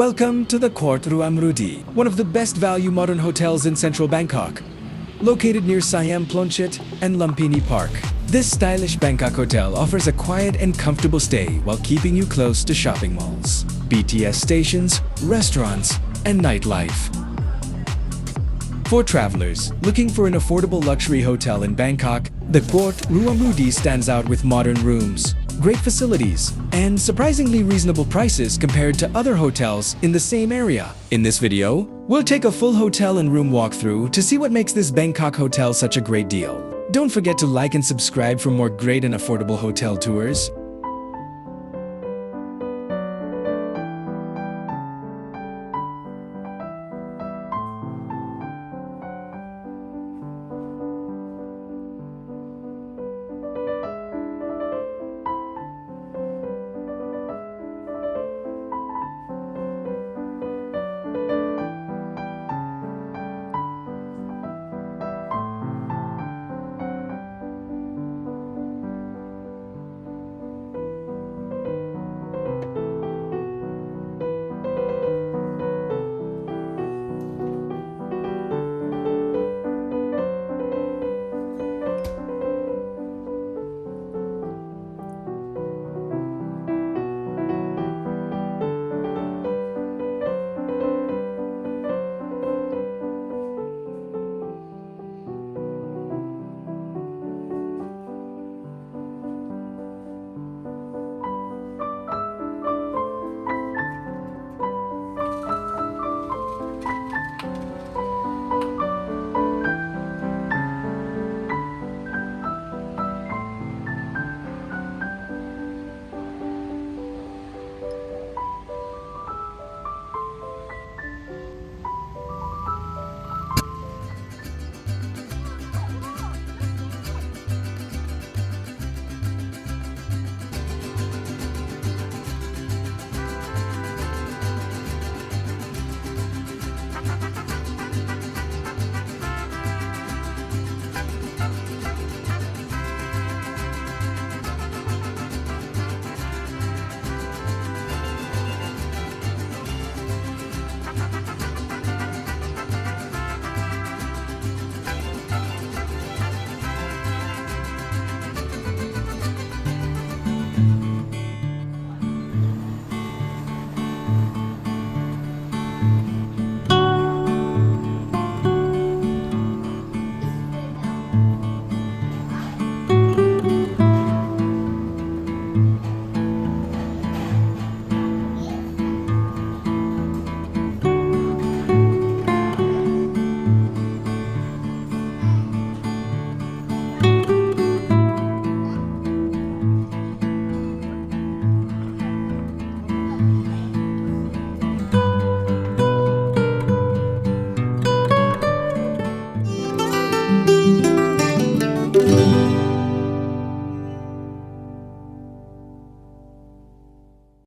Welcome to the Quart Ruamrudee, one of the best value modern hotels in central Bangkok. Located near Siam, Ploenchit, and Lumpini Park, this stylish Bangkok hotel offers a quiet and comfortable stay while keeping you close to shopping malls, BTS stations, restaurants, and nightlife. For travelers looking for an affordable luxury hotel in Bangkok, the Quart Ruamrudee stands out with modern rooms, great facilities, and surprisingly reasonable prices compared to other hotels in the same area. In this video, we'll take a full hotel and room walkthrough to see what makes this Bangkok hotel such a great deal. Don't forget to like and subscribe for more great and affordable hotel tours.